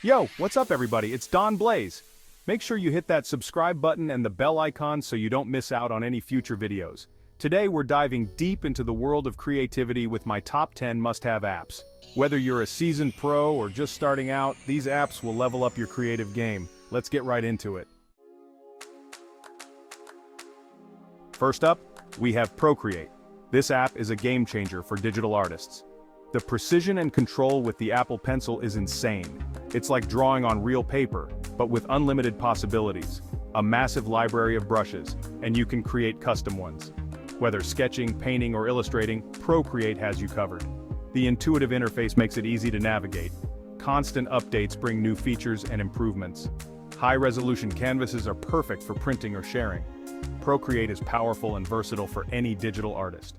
Yo, what's up everybody? It's Don Blaze. Make sure you hit that subscribe button and the bell icon so you don't miss out on any future videos. Today we're diving deep into the world of creativity with my top 10 must-have apps. Whether you're a seasoned pro or just starting out, these apps will level up your creative game. Let's get right into it. First up, we have Procreate. This app is a game changer for digital artists. The precision and control with the Apple Pencil is insane. It's like drawing on real paper, but with unlimited possibilities, a massive library of brushes, and you can create custom ones. Whether sketching, painting, or illustrating, Procreate has you covered. The intuitive interface makes it easy to navigate. Constant updates bring new features and improvements. High-resolution canvases are perfect for printing or sharing. Procreate is powerful and versatile for any digital artist.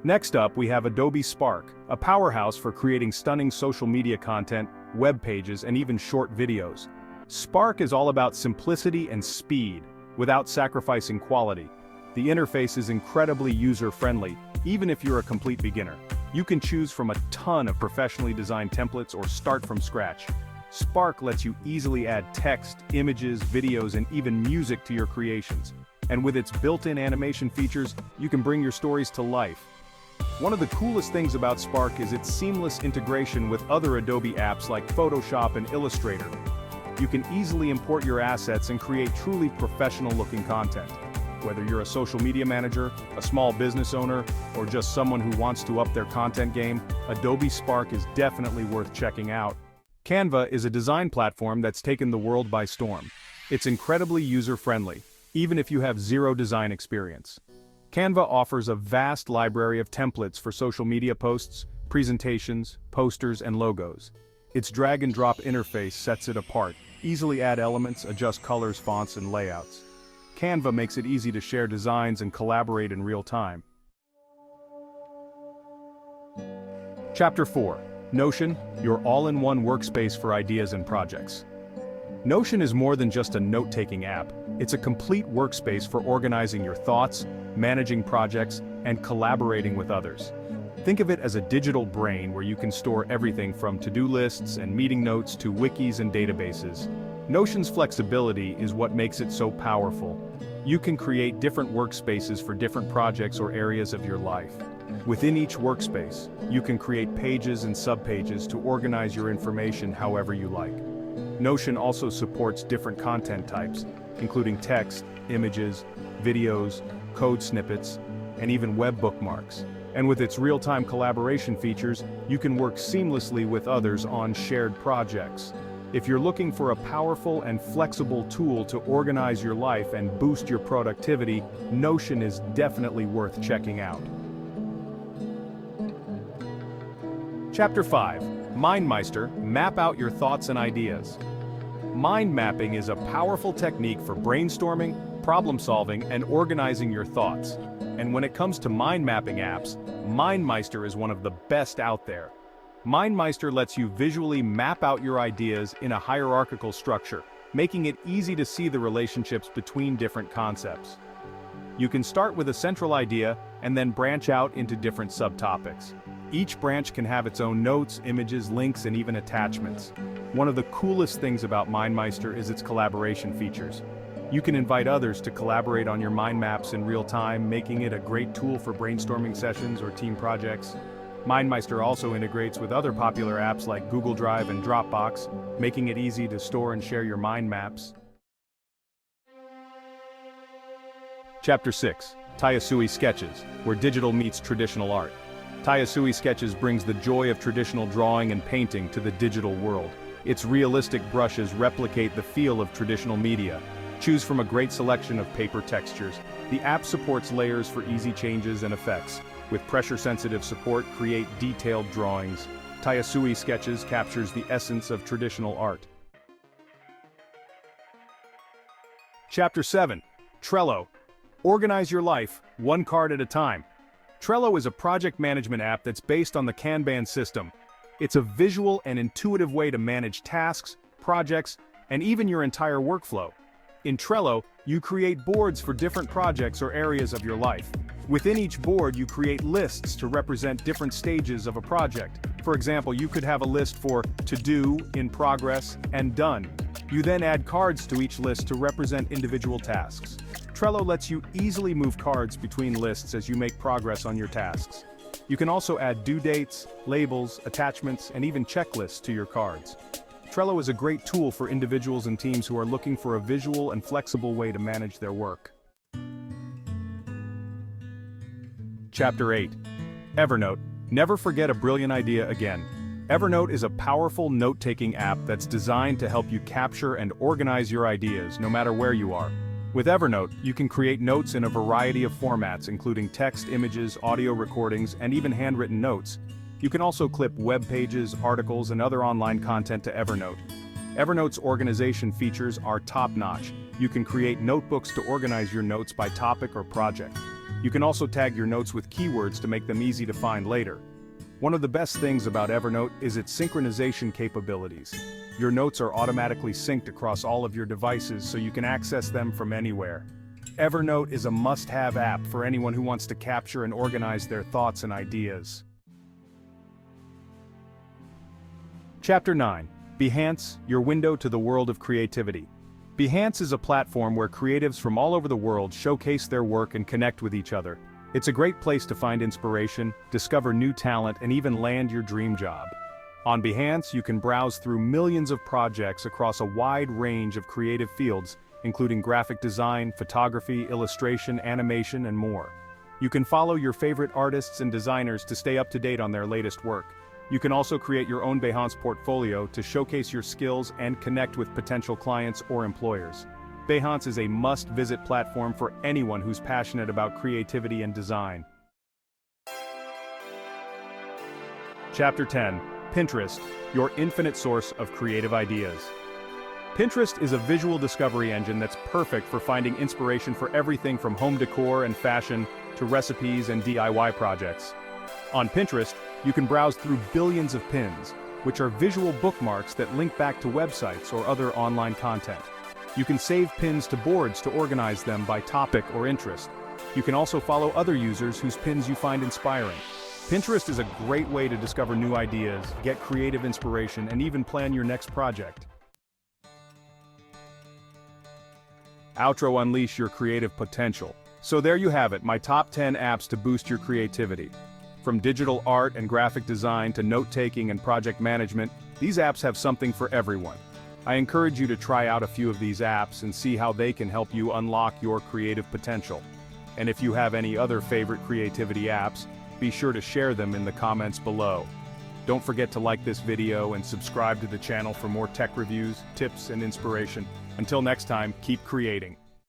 Next up, we have Adobe Spark, a powerhouse for creating stunning social media content, web pages, and even short videos. Spark is all about simplicity and speed, without sacrificing quality. The interface is incredibly user-friendly, even if you're a complete beginner. You can choose from a ton of professionally designed templates or start from scratch. Spark lets you easily add text, images, videos, and even music to your creations. And with its built-in animation features, you can bring your stories to life. One of the coolest things about Spark is its seamless integration with other Adobe apps like Photoshop and Illustrator. You can easily import your assets and create truly professional-looking content. Whether you're a social media manager, a small business owner, or just someone who wants to up their content game, Adobe Spark is definitely worth checking out. Canva is a design platform that's taken the world by storm. It's incredibly user-friendly, even if you have zero design experience. Canva offers a vast library of templates for social media posts, presentations, posters, and logos. Its drag-and-drop interface sets it apart. Easily add elements, adjust colors, fonts, and layouts. Canva makes it easy to share designs and collaborate in real time. Chapter 4. Notion, your all-in-one workspace for ideas and projects. Notion is more than just a note-taking app. It's a complete workspace for organizing your thoughts, managing projects, and collaborating with others. Think of it as a digital brain where you can store everything from to-do lists and meeting notes to wikis and databases. Notion's flexibility is what makes it so powerful. You can create different workspaces for different projects or areas of your life. Within each workspace, you can create pages and subpages to organize your information however you like. Notion also supports different content types, including text, images, videos, code snippets, and even web bookmarks. And with its real-time collaboration features, you can work seamlessly with others on shared projects. If you're looking for a powerful and flexible tool to organize your life and boost your productivity, Notion is definitely worth checking out. Chapter 5. MindMeister, map out your thoughts and ideas. Mind mapping is a powerful technique for brainstorming, problem-solving, and organizing your thoughts. And when it comes to mind mapping apps, MindMeister is one of the best out there. MindMeister lets you visually map out your ideas in a hierarchical structure, making it easy to see the relationships between different concepts. You can start with a central idea and then branch out into different subtopics. Each branch can have its own notes, images, links, and even attachments. One of the coolest things about MindMeister is its collaboration features. You can invite others to collaborate on your mind maps in real time, making it a great tool for brainstorming sessions or team projects. MindMeister also integrates with other popular apps like Google Drive and Dropbox, making it easy to store and share your mind maps. Chapter 6. Tayasui Sketches, where digital meets traditional art. Tayasui Sketches brings the joy of traditional drawing and painting to the digital world. Its realistic brushes replicate the feel of traditional media. Choose from a great selection of paper textures. The app supports layers for easy changes and effects. With pressure-sensitive support, create detailed drawings. Tayasui Sketches captures the essence of traditional art. Chapter 7. Trello. Organize your life, one card at a time. Trello is a project management app that's based on the Kanban system. It's a visual and intuitive way to manage tasks, projects, and even your entire workflow. In Trello, you create boards for different projects or areas of your life. Within each board, you create lists to represent different stages of a project. For example, you could have a list for to do, in progress, and done. You then add cards to each list to represent individual tasks. Trello lets you easily move cards between lists as you make progress on your tasks. You can also add due dates, labels, attachments, and even checklists to your cards. Trello is a great tool for individuals and teams who are looking for a visual and flexible way to manage their work. Chapter 8. Evernote. Never forget a brilliant idea again. Evernote is a powerful note-taking app that's designed to help you capture and organize your ideas no matter where you are. With Evernote, you can create notes in a variety of formats including text, images, audio recordings, and even handwritten notes. You can also clip web pages, articles, and other online content to Evernote. Evernote's organization features are top-notch. You can create notebooks to organize your notes by topic or project. You can also tag your notes with keywords to make them easy to find later. One of the best things about Evernote is its synchronization capabilities. Your notes are automatically synced across all of your devices so you can access them from anywhere. Evernote is a must-have app for anyone who wants to capture and organize their thoughts and ideas. Chapter 9. Behance, your window to the world of creativity. Behance is a platform where creatives from all over the world showcase their work and connect with each other. It's a great place to find inspiration, discover new talent, and even land your dream job. On Behance, you can browse through millions of projects across a wide range of creative fields, including graphic design, photography, illustration, animation, and more. You can follow your favorite artists and designers to stay up to date on their latest work. You can also create your own Behance portfolio to showcase your skills and connect with potential clients or employers. Behance is a must-visit platform for anyone who's passionate about creativity and design. Chapter 10. Pinterest, your infinite source of creative ideas. Pinterest is a visual discovery engine that's perfect for finding inspiration for everything from home decor and fashion to recipes and DIY projects. On Pinterest, you can browse through billions of pins, which are visual bookmarks that link back to websites or other online content. You can save pins to boards to organize them by topic or interest. You can also follow other users whose pins you find inspiring. Pinterest is a great way to discover new ideas, get creative inspiration, and even plan your next project. Outro. Unleash your creative potential. So there you have it, my top 10 apps to boost your creativity. From digital art and graphic design to note-taking and project management, these apps have something for everyone. I encourage you to try out a few of these apps and see how they can help you unlock your creative potential. And if you have any other favorite creativity apps, be sure to share them in the comments below. Don't forget to like this video and subscribe to the channel for more tech reviews, tips, and inspiration. Until next time, keep creating.